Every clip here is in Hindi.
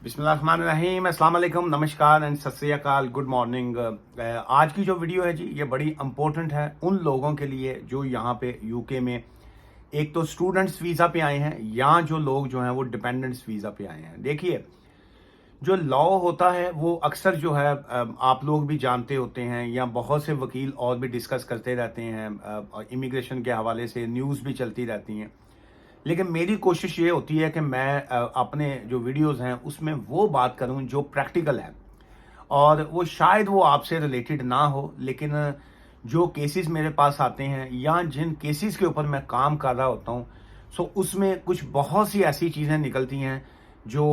बिस्मिल्लाहिर्रहमानिर्रहीम, अस्सलाम वालेकुम, नमस्कार एंड सत श्री अकाल, गुड मॉर्निंग। आज की जो वीडियो है जी, ये बड़ी इंपॉर्टेंट है उन लोगों के लिए जो यहाँ पे यूके में एक तो स्टूडेंट्स वीज़ा पे आए हैं या जो लोग जो हैं वो डिपेंडेंट्स वीज़ा पे आए हैं। देखिए, जो लॉ होता है वो अक्सर जो है आप लोग भी जानते होते हैं या बहुत से वकील और भी डिस्कस करते रहते हैं, इमिग्रेशन के हवाले से न्यूज़ भी चलती रहती हैं। लेकिन मेरी कोशिश ये होती है कि मैं अपने जो वीडियोस हैं उसमें वो बात करूं जो प्रैक्टिकल है, और वो शायद वो आपसे रिलेटेड ना हो, लेकिन जो केसेस मेरे पास आते हैं या जिन केसेस के ऊपर मैं काम कर रहा होता हूं, सो उसमें कुछ बहुत सी ऐसी चीज़ें निकलती हैं जो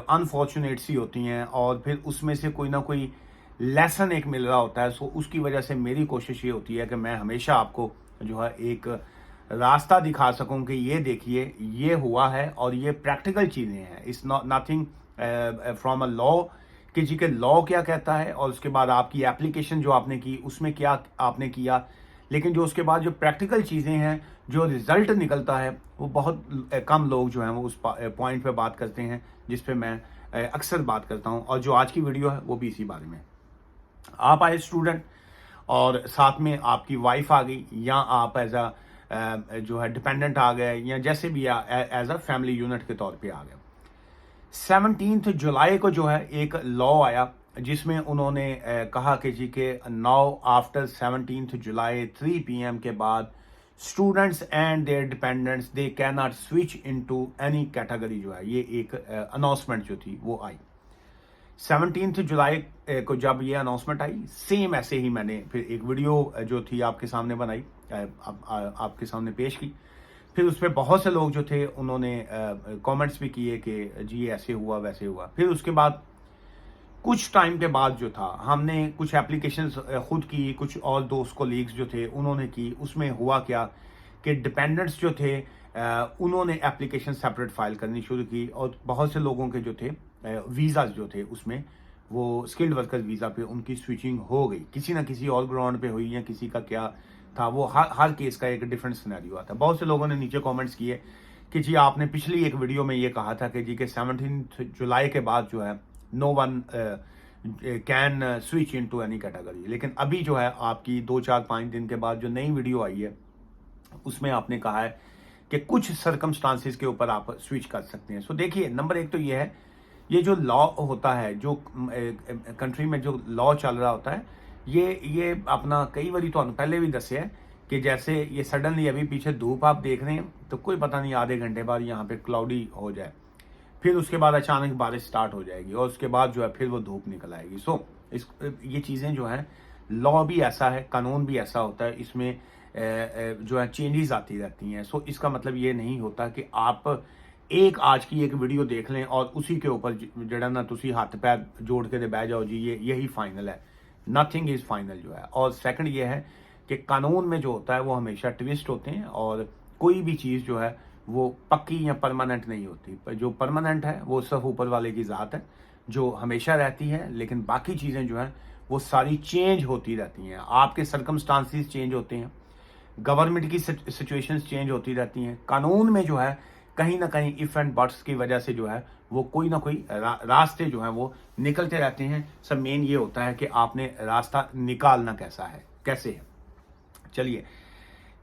अनफॉर्चुनेट सी होती हैं, और फिर उसमें से कोई ना कोई लेसन एक मिल रहा होता है। सो उसकी वजह से मेरी कोशिश ये होती है कि मैं हमेशा आपको जो है एक रास्ता दिखा सकूं कि ये देखिए ये हुआ है और ये प्रैक्टिकल चीज़ें हैं। It's not nothing from a law कि जी के लॉ क्या कहता है और उसके बाद आपकी एप्लीकेशन जो आपने की उसमें क्या आपने किया, लेकिन जो उसके बाद जो प्रैक्टिकल चीज़ें हैं, जो रिजल्ट निकलता है, वो बहुत कम लोग जो हैं वो उस पॉइंट पे बात करते हैं जिस पे मैं अक्सर बात करता हूं। और जो आज की वीडियो है वो भी इसी बारे में। आप आए स्टूडेंट और साथ में आपकी वाइफ आ गई, या आप एज अ जो है डिपेंडेंट आ गए, या जैसे भी एज अ फैमिली यूनिट के तौर पे आ गए। 17 जुलाई को जो है एक लॉ आया जिसमें उन्होंने कहा कि जी के नाउ आफ्टर 17 जुलाई 3 PM के बाद students and their dependents they can not switch into any category, जो है ये एक अनाउंसमेंट जो थी वो आई 17 जुलाई को। जब ये अनाउंसमेंट आई, सेम ऐसे ही मैंने फिर एक वीडियो जो थी आपके सामने बनाई, आपके सामने पेश की। फिर उस पर बहुत से लोग जो थे उन्होंने कमेंट्स भी किए कि जी ऐसे हुआ वैसे हुआ। फिर उसके बाद कुछ टाइम के बाद जो था, हमने कुछ एप्लीकेशंस खुद की, कुछ और दोस्त कोलीग्स जो थे उन्होंने की। उसमें हुआ क्या कि डिपेंडेंट्स जो थे उन्होंने एप्लीकेशन सेपरेट फाइल करनी शुरू की, और बहुत से लोगों के जो थे वीज़ाज जो थे उसमें वो स्किल्ड वर्कर वीज़ा पे उनकी स्विचिंग हो गई, किसी ना किसी और ग्राउंड पे हुई, या किसी का क्या था, वो हर केस का एक डिफरेंट सिनेरियो आता है। बहुत से लोगों ने नीचे कमेंट्स किए कि जी आपने पिछली एक वीडियो में ये कहा था कि जी के 17 जुलाई के बाद जो है no one can switch into any category, लेकिन अभी जो है आपकी 2 4 5 दिन के बाद जो नई वीडियो आई है उसमें आपने कहा है कि कुछ सर्कमस्टांसिस के ऊपर आप स्विच कर सकते हैं। सो देखिए, नंबर एक तो ये है, ये जो लॉ होता है, जो कंट्री में जो लॉ चल रहा होता है, ये अपना कई बारी तो पहले भी दसे है कि जैसे ये सडनली अभी पीछे धूप आप देख रहे हैं तो कोई पता नहीं आधे घंटे बाद यहाँ पे क्लाउडी हो जाए, फिर उसके बाद अचानक बारिश स्टार्ट हो जाएगी, और उसके बाद जो है फिर वो धूप निकल आएगी। सो ये चीज़ें जो हैं, लॉ भी ऐसा है, कानून भी ऐसा होता है, इसमें जो है चेंजेस आती रहती हैं। सो इसका मतलब ये नहीं होता कि आप एक आज की एक वीडियो देख लें और उसी के ऊपर जड़ा ना तुसी हाथ पैर जोड़ के बह जाओ जी ये यही फाइनल है। नथिंग इज फाइनल जो है। और सेकंड ये है कि कानून में जो होता है वो हमेशा ट्विस्ट होते हैं, और कोई भी चीज़ जो है वो पक्की या परमानेंट नहीं होती। पर जो परमानेंट है वो सिर्फ ऊपर वाले की ज़ात है जो हमेशा रहती है, लेकिन बाकी चीज़ें जो हैं वो सारी चेंज होती रहती हैं। आपके सर्कमस्टांसिस चेंज होते हैं, गवर्नमेंट की सिचुएशंस चेंज होती रहती हैं। कानून में जो है कहीं ना कहीं इफ एंड बट्स की वजह से जो है वो कोई ना कोई रास्ते जो है वो निकलते रहते हैं। सब मेन ये होता है कि आपने रास्ता निकालना कैसे है। चलिए,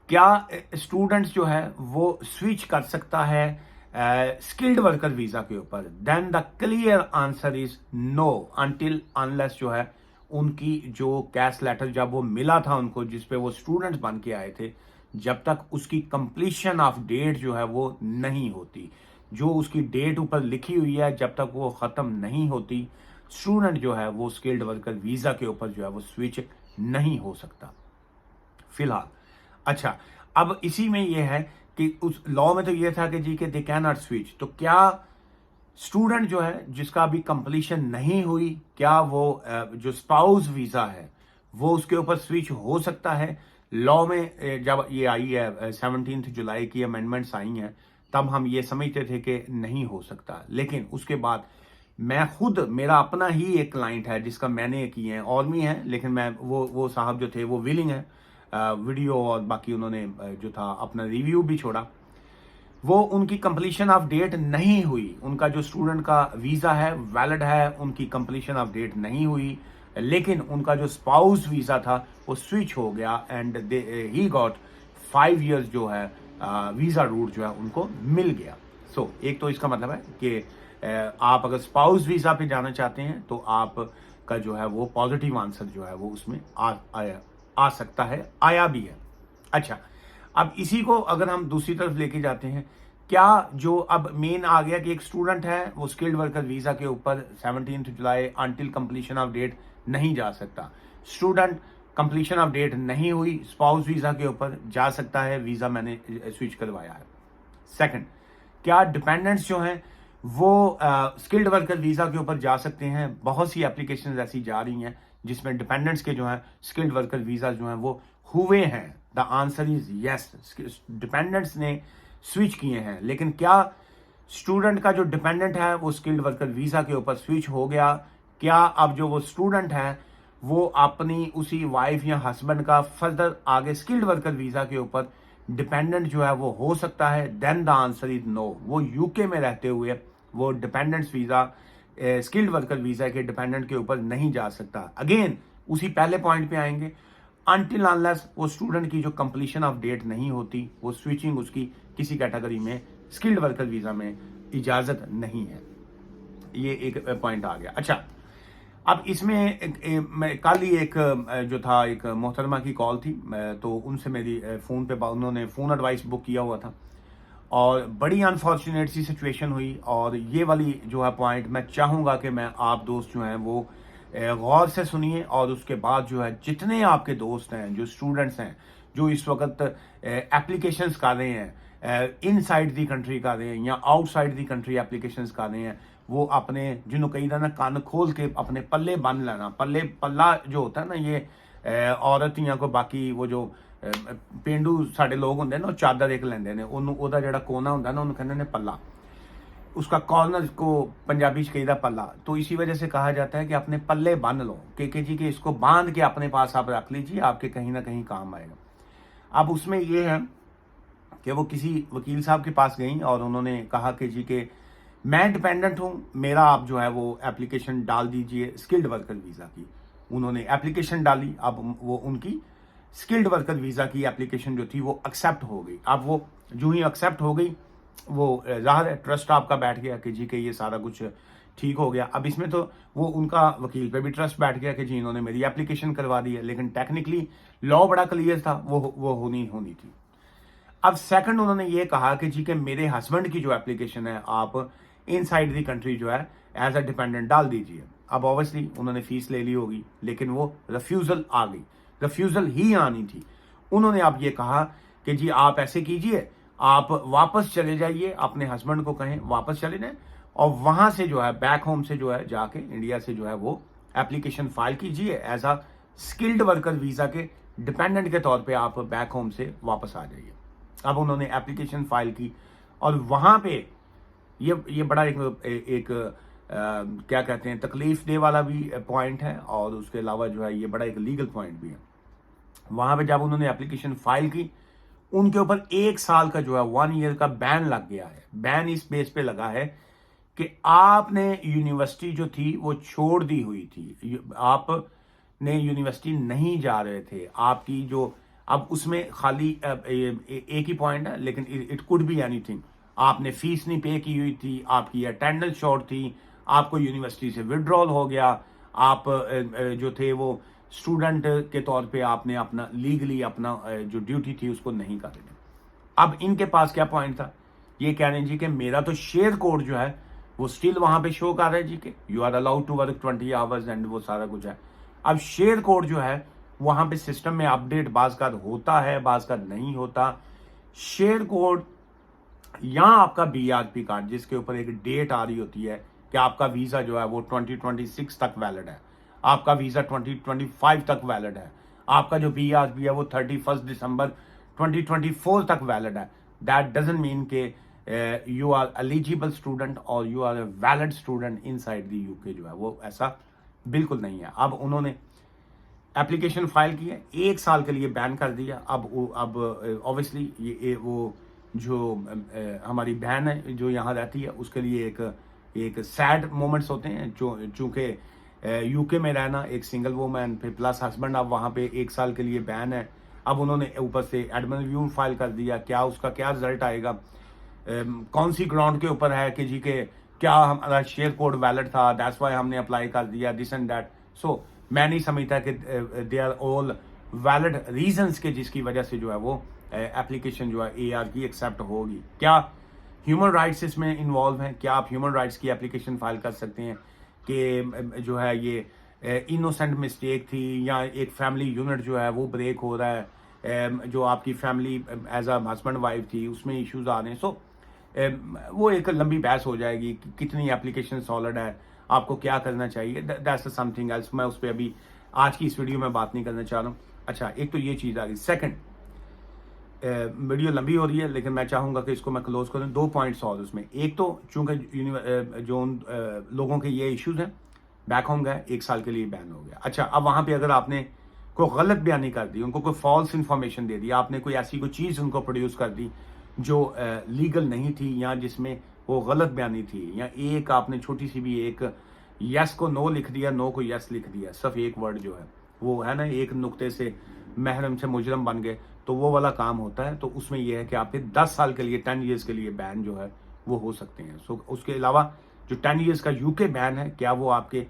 क्या स्टूडेंट्स जो है वो स्विच कर सकता है स्किल्ड वर्कर वीजा के ऊपर? Then the clear answer is no, until unless जो है उनकी जो कैश लेटर जब वो मिला था उनको, जिसपे वो स्टूडेंट्स बन के आए थे, जब तक उसकी कंप्लीशन ऑफ डेट जो है वो नहीं होती, जो उसकी डेट ऊपर लिखी हुई है जब तक वो खत्म नहीं होती, स्टूडेंट जो है वो स्किल्ड वर्कर वीजा के ऊपर जो है वो स्विच नहीं हो सकता फिलहाल। अच्छा, अब इसी में यह है कि उस लॉ में तो यह था कि जी के दे कैन नॉट स्विच, तो क्या स्टूडेंट जो है जिसका अभी कंप्लीशन नहीं हुई, क्या वो जो स्पाउस वीजा है वो उसके ऊपर स्विच हो सकता है? लॉ में जब ये आई है 17 जुलाई की अमेंडमेंट्स आई हैं, तब हम ये समझते थे कि नहीं हो सकता, लेकिन उसके बाद मैं खुद, मेरा अपना ही एक क्लाइंट है जिसका मैंने किए हैं, और भी हैं, लेकिन मैं वो साहब जो थे वो विलिंग है वीडियो और बाकी उन्होंने जो था अपना रिव्यू भी छोड़ा। वो उनकी कंप्लीशन ऑफ डेट नहीं हुई, उनका जो स्टूडेंट का वीज़ा है वैलिड है, उनकी कंप्लीशन ऑफ डेट नहीं हुई, लेकिन उनका जो स्पाउस वीज़ा था वो स्विच हो गया एंड ही गॉट 5 इयर्स जो है वीज़ा रूट जो है उनको मिल गया। सो एक तो इसका मतलब है कि आप अगर स्पाउस वीज़ा पे जाना चाहते हैं तो आप का जो है वो पॉजिटिव आंसर जो है वो उसमें आ सकता है, आया भी है। अच्छा, अब इसी को अगर हम दूसरी तरफ लेके जाते हैं, क्या जो अब मेन आ गया कि एक स्टूडेंट है वो स्किल्ड वर्कर वीज़ा के ऊपर 17 जुलाई अंटिल कंप्लीशन ऑफ डेट नहीं जा सकता। स्टूडेंट कंप्लीशन ऑफ डेट नहीं हुई, स्पाउस वीज़ा के ऊपर जा सकता है, वीज़ा मैंने स्विच करवाया है। सेकंड, क्या डिपेंडेंट्स जो हैं वो स्किल्ड वर्कर वीज़ा के ऊपर जा सकते हैं? बहुत सी एप्लीकेशन ऐसी जा रही हैं जिसमें डिपेंडेंट्स के जो हैं स्किल्ड वर्कर वीज़ा जो हैं वो हुए हैं। The answer is yes, dependents ने स्विच किए हैं, लेकिन क्या स्टूडेंट का जो डिपेंडेंट है वो स्किल्ड वर्कर वीज़ा के ऊपर स्विच हो गया? क्या अब जो वो स्टूडेंट है वो अपनी उसी वाइफ या हस्बैंड का फर्दर आगे स्किल्ड वर्कर वीज़ा के ऊपर डिपेंडेंट जो है वो हो सकता है? Then the answer is no. वो यूके में रहते हुए वो dependents visa skilled worker visa के डिपेंडेंट के ऊपर नहीं जा सकता। अगेन उसी पहले पॉइंट पे आएंगे, अनटिल अनलेस वो स्टूडेंट की जो कंप्लीशन ऑफ डेट नहीं होती, वो स्विचिंग उसकी किसी कैटेगरी में स्किल्ड वर्कर वीज़ा में इजाज़त नहीं है। ये एक पॉइंट आ गया। अच्छा, अब इसमें मैं कल ही एक जो था एक मोहतरमा की कॉल थी, तो उनसे मेरी फ़ोन पे उन्होंने फ़ोन एडवाइस बुक किया हुआ था और बड़ी अनफॉर्चुनेट सी सिचुएशन हुई। और ये वाली जो है पॉइंट मैं चाहूँगा कि मैं आप दोस्त जो हैं वो गौर से सुनिए, और उसके बाद जो है जितने आपके दोस्त हैं जो स्टूडेंट्स हैं जो इस वक्त एप्लीकेशंस कर रहे हैं, इनसाइड दी कंट्री कर रहे हैं या आउटसाइड दी कंट्री एप्लीकेशंस कर रहे हैं, वो अपने जिन्होंने कही ना कान खोल के अपने पल्ले बन लेना। पल्ला जो होता है ना, ये औरत या को बाकी वो जो पेंडू साढ़े लोग होंगे ना, चादर एक लेंदे ने, ਉਹਦਾ ਜਿਹੜਾ कोना होंगे ना, ਉਹਨੂੰ ਕਹਿੰਦੇ ने पल्ला, उसका कॉर्नर को पंजाबी च कहीदा पल्ला। तो इसी वजह से कहा जाता है कि अपने पल्ले बांध लो, के जी के इसको बांध के अपने पास आप रख लीजिए, आपके कहीं ना कहीं काम आएगा। अब उसमें यह है कि वो किसी वकील साहब के पास गई और उन्होंने कहा कि जी के मैं डिपेंडेंट हूँ, मेरा आप जो है वो एप्लीकेशन डाल दीजिए स्किल्ड वर्कर वीज़ा की। उन्होंने एप्लीकेशन डाली, अब वो उनकी स्किल्ड वर्कर वीज़ा की एप्लीकेशन जो थी वो एक्सेप्ट हो गई। अब वो जो ही एक्सेप्ट हो गई, वो ज़ाहिर है ट्रस्ट आपका बैठ गया कि जी के ये सारा कुछ ठीक हो गया। अब इसमें तो वो उनका वकील पे भी ट्रस्ट बैठ गया कि जी इन्होंने मेरी एप्लीकेशन करवा दी है, लेकिन टेक्निकली लॉ बड़ा क्लियर था, वो होनी थी। अब सेकंड उन्होंने ये कहा कि जी के मेरे हस्बैंड की जो एप्लीकेशन है आप इनसाइड दी कंट्री जो है एज अ डिपेंडेंट डाल दीजिए। अब ऑब्वियसली उन्होंने फीस ले ली होगी, लेकिन वो रिफ्यूजल आ गई, रिफ्यूजल ही आनी थी। उन्होंने अब ये कहा कि जी आप ऐसे कीजिए, आप वापस चले जाइए, अपने हस्बैंड को कहें वापस चले जाएं और वहां से जो है बैक होम से जो है जाके इंडिया से जो है वो एप्लीकेशन फाइल कीजिए as a skilled worker visa के डिपेंडेंट के तौर पे आप बैक होम से वापस आ जाइए। अब उन्होंने एप्लीकेशन फाइल की और वहां पे ये बड़ा एक क्या कहते हैं तकलीफ दे वाला भी पॉइंट है, और उसके अलावा जो है ये बड़ा एक लीगल पॉइंट भी है। वहां पे जब उन्होंने एप्लीकेशन फाइल की, उनके ऊपर 1 साल का जो है 1 ईयर का बैन लग गया है। बैन इस बेस पे लगा है कि आपने यूनिवर्सिटी जो थी वो छोड़ दी हुई थी, आपने यूनिवर्सिटी नहीं जा रहे थे, आपकी जो अब उसमें खाली एक ही पॉइंट है, लेकिन इट कुड बी एनीथिंग। आपने फीस नहीं पे की हुई थी, आपकी अटेंडेंस शॉर्ट थी, आपको यूनिवर्सिटी से विड्रॉल हो गया, आप जो थे वो स्टूडेंट के तौर पे आपने अपना लीगली अपना जो ड्यूटी थी उसको नहीं कर रहे। अब इनके पास क्या पॉइंट था, ये कह रहे हैं जी कि मेरा तो शेयर कोड जो है वो स्टिल वहां पे शो कर रहा है जी कि you are allowed to work 20 hours and वो सारा कुछ है। अब शेयर कोड जो है वहां पे सिस्टम में अपडेट बाज़ होता है, बाज़ नहीं होता। शेयर कोड या आपका BRP कार्ड जिसके ऊपर एक डेट आ रही होती है कि आपका वीज़ा जो है वो 2026 तक वैलिड है, आपका वीज़ा 2025 तक वैलिड है, आपका जो BRP है वो 31 दिसंबर 2024 तक वैलिड है। दैट डजंट मीन के यू आर एलिजिबल स्टूडेंट और you are a valid student inside the UK, जो है वो ऐसा बिल्कुल नहीं है। अब उन्होंने एप्लीकेशन फाइल की है, 1 साल के लिए बैन कर दिया। अब ऑब्वियसली ये वो जो हमारी बहन है जो यहाँ रहती है उसके लिए एक सैड मोमेंट्स होते हैं, जो चूँकि यूके में रहना, एक सिंगल वूमन, फिर प्लस हस्बैंड अब वहाँ पे 1 साल के लिए बैन है। अब उन्होंने ऊपर से एडमिन रिव्यू फाइल कर दिया, क्या उसका क्या रिजल्ट आएगा, कौन सी ग्राउंड के ऊपर है कि जी के क्या हमारा शेयर कोड वैलिड था, दैट्स वाई हमने अप्लाई कर दिया, दिस एंड दैट। सो मैं नहीं समझता कि they are all valid reasons के जिसकी वजह से जो है वो एप्लीकेशन जो है AR की एक्सेप्ट होगी। क्या ह्यूमन राइट्स इसमें इन्वॉल्व हैं? क्या आप ह्यूमन राइट्स की एप्लीकेशन फाइल कर सकते हैं कि जो है ये इनोसेंट मिस्टेक थी, या एक फैमिली यूनिट जो है वो ब्रेक हो रहा है, जो आपकी family as a husband wife थी उसमें इश्यूज आ रहे हैं। सो वो एक लंबी बहस हो जाएगी कि कितनी एप्लीकेशन सॉलिड है, आपको क्या करना चाहिए, दैट्स समथिंग एल्स। मैं उस पर अभी आज की इस वीडियो में बात नहीं करना चाह रहा हूँ। अच्छा, एक तो ये चीज़ आ गई। सेकंड, वीडियो लंबी हो रही है लेकिन मैं चाहूँगा कि इसको मैं क्लोज करूँ। 2 पॉइंट्स और उसमें। एक तो चूँकि जो लोगों के ये इश्यूज हैं, बैक होम गए, 1 साल के लिए बैन हो गया। अच्छा, अब वहाँ पे अगर आपने कोई गलत बयानी कर दी, उनको कोई फॉल्स इन्फॉर्मेशन दे दी, आपने कोई ऐसी कोई चीज़ उनको प्रोड्यूस कर दी जो लीगल नहीं थी, या जिसमें वो गलत बयानी थी, या एक आपने छोटी सी भी एक यस को नो लिख दिया, नो को यस लिख दिया, सिर्फ एक वर्ड जो है वो है ना, एक नुक्ते से महरम से मुजरम बन गए, तो वो वाला काम होता है। तो उसमें यह है कि आपके 10 साल के लिए, 10 ईयर्स के लिए बैन जो है वो हो सकते हैं। सो उसके अलावा जो 10 ईयर्स का यूके बैन है, क्या वो आपके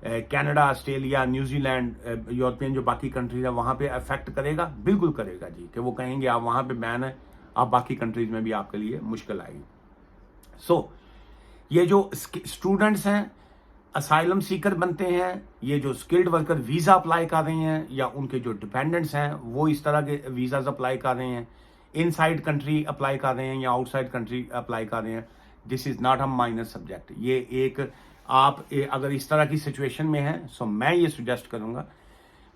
कनाडा, ऑस्ट्रेलिया, न्यूजीलैंड, यूरोपियन जो बाकी कंट्रीज है वहाँ पे अफेक्ट करेगा? बिल्कुल करेगा जी, कि वो कहेंगे आप वहाँ पे बैन है, आप बाकी कंट्रीज में भी आपके लिए मुश्किल आएगी। सो ये जो स्टूडेंट्स हैं, असाइलम सीकर बनते हैं, ये जो स्किल्ड वर्कर वीज़ा अप्लाई कर रहे हैं, या उनके जो डिपेंडेंट्स हैं वो इस तरह के वीज़ाज अप्लाई कर रहे हैं, इनसाइड कंट्री अप्लाई कर रहे हैं या आउटसाइड कंट्री अप्लाई कर रहे हैं, this is not a minor subject. ये एक आप अगर इस तरह की सिचुएशन में हैं, सो मैं ये सुजेस्ट करूंगा,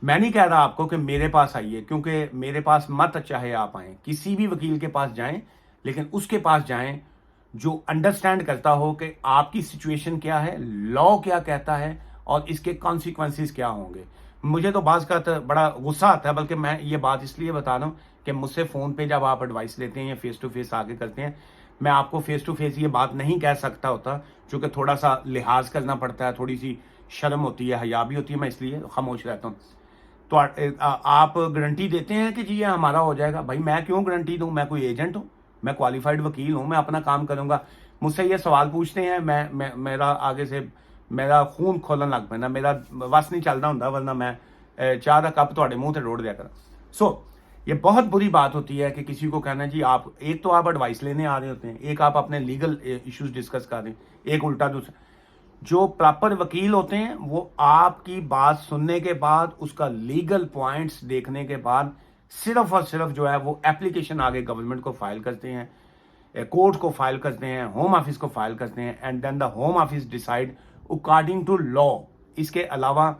मैं नहीं कह रहा आपको कि मेरे पास आइए, क्योंकि मेरे पास मत चाहे आप आएँ, किसी भी वकील के पास जाएं, लेकिन उसके पास जाएं जो अंडरस्टैंड करता हो कि आपकी सिचुएशन क्या है, लॉ क्या कहता है और इसके कॉन्सिक्वेंसेस क्या होंगे। मुझे तो बाज़ का बड़ा गुस्सा आता है, बल्कि मैं ये बात इसलिए बता रहा हूँ कि मुझसे फ़ोन पे जब आप एडवाइस लेते हैं या फेस टू फेस आके करते हैं, मैं आपको फेस टू फेस ये बात नहीं कह सकता होता, क्योंकि थोड़ा सा लिहाज करना पड़ता है, थोड़ी सी शर्म होती है, हया भी होती है, मैं इसलिए खामोश रहता हूँ। तो आप गारंटी देते हैं कि जी ये हमारा हो जाएगा? भाई मैं क्यों गारंटी दूं? मैं कोई एजेंट हूँ? मैं क्वालिफाइड वकील हूँ, मैं अपना काम करूंगा। मुझसे ये सवाल पूछते हैं, मेरा आगे से मेरा खून खोलन लग पैना, मेरा वस नहीं चलता होंगे, वरना मैं चाह का कप थोड़े मुंह से रोड़ दिया कर। सो ये बहुत बुरी बात होती है कि किसी को कहना जी आप, एक तो आप एडवाइस लेने आ रहे होते हैं, एक आप अपने लीगल इश्यूज डिस्कस कर रहे हैं, एक उल्टा दूसरा। जो प्रॉपर वकील होते हैं वो आपकी बात सुनने के बाद, उसका लीगल पॉइंट्स देखने के बाद सिर्फ और सिर्फ जो है वो एप्लीकेशन आगे गवर्नमेंट को फाइल करते हैं, कोर्ट को फाइल करते हैं, होम ऑफिस को फाइल करते हैं, and then the Home Office decide according to law. इसके अलावा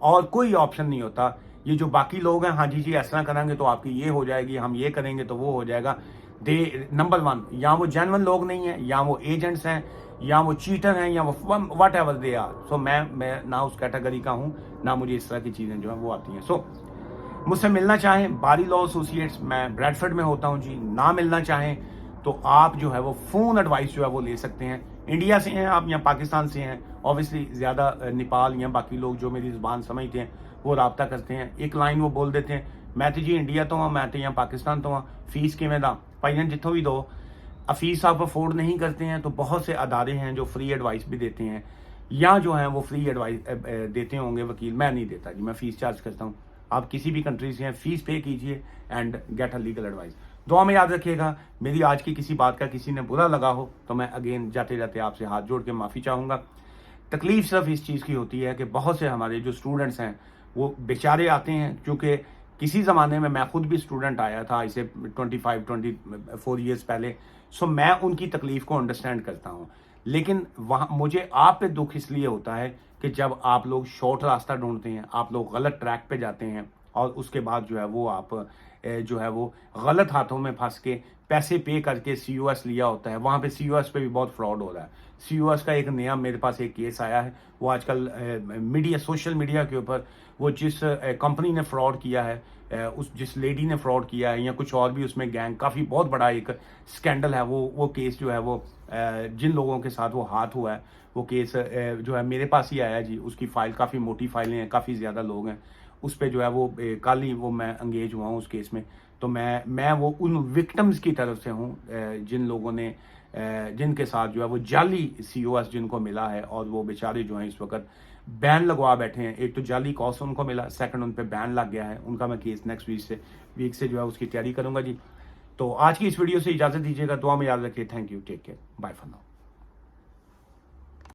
और कोई ऑप्शन नहीं होता। ये जो बाकी लोग हैं, हाँ जी जी ऐसा करेंगे तो आपकी ये हो जाएगी, हम ये करेंगे तो वो हो जाएगा, दे नंबर 1 या वो जेन्युइन लोग नहीं है, या वो एजेंट्स हैं, या वो चीटर हैं, या वो वट एवर दे आर। सो मैं ना उस कैटेगरी का हूँ, ना मुझे इस तरह की चीज़ें जो है वो आती हैं। सो मुझसे मिलना चाहें बारी लॉ एसोसिएट्स, मैं ब्रैडफर्ड में होता हूं जी, ना मिलना चाहें तो आप जो है वो फ़ोन एडवाइस जो है वो ले सकते हैं। इंडिया से हैं आप या पाकिस्तान से हैं, ऑब्वियसली ज़्यादा नेपाल या बाकी लोग जो मेरी ज़ुबान समझते हैं वो रब्ता करते हैं। एक लाइन वो बोल देते हैं, मैं तो जी इंडिया तो हाँ, मैं तो यहाँ पाकिस्तान तो हाँ, फीस किमें दा भाई जितों भी दो, फीस आप अफोर्ड नहीं करते हैं तो बहुत से अदारे हैं जो फ्री एडवाइस भी देते हैं, या जो है वो फ्री एडवाइस देते होंगे वकील। मैं नहीं देता जी, मैं फ़ीस चार्ज करता हूँ। आप किसी भी कंट्री से हैं, फीस पे कीजिए and get a legal advice. दुआ में याद रखिएगा, मेरी आज की किसी बात का किसी ने बुरा लगा हो तो मैं अगेन जाते जाते आपसे हाथ जोड़ के माफ़ी चाहूँगा। तकलीफ सिर्फ इस चीज़ की होती है कि बहुत से हमारे जो स्टूडेंट्स हैं वो बेचारे आते हैं, क्योंकि किसी ज़माने में मैं खुद भी स्टूडेंट आया था इसे 24 ईयर्स पहले। सो मैं उनकी तकलीफ़ को अंडरस्टैंड करता हूँ, लेकिन वहाँ मुझे आप पे दुख इसलिए होता है कि जब आप लोग शॉर्ट रास्ता ढूंढते हैं, आप लोग गलत ट्रैक पे जाते हैं और उसके बाद जो है वो आप जो है वो गलत हाथों में फंस के पैसे पे करके COS लिया होता है। वहाँ पे COS पे भी बहुत फ्रॉड हो रहा है। COS का एक नया मेरे पास एक केस आया है। वो आजकल मीडिया, सोशल मीडिया के ऊपर वो जिस कंपनी ने फ्रॉड किया है, उस जिस लेडी ने फ्रॉड किया है या कुछ और भी उसमें गैंग, काफ़ी बहुत बड़ा एक स्कैंडल है। वो केस जो है वो जिन लोगों के साथ वो हाथ हुआ है, वो केस जो है मेरे पास ही आया जी। उसकी फाइल, काफ़ी मोटी फाइलें हैं, काफ़ी ज़्यादा लोग हैं उस पर जो है वो। कल ही वो मैं अंगेज हुआ हूँ उस केस में। तो मैं वो उन विक्टिम्स की तरफ से हूँ जिन लोगों ने जिनके साथ जो है वो जाली COS जिनको मिला है, और वो बेचारे जो हैं इस वक्त बैन लगवा बैठे हैं। एक तो जाली कॉस उनको मिला, सेकंड उन पे बैन लग गया है। उनका मैं केस नेक्स्ट वीक से जो है उसकी तैयारी करूंगा जी। तो आज की इस वीडियो से इजाजत दीजिएगा। दुआ में याद रखिए। Thank you, take care, bye for now.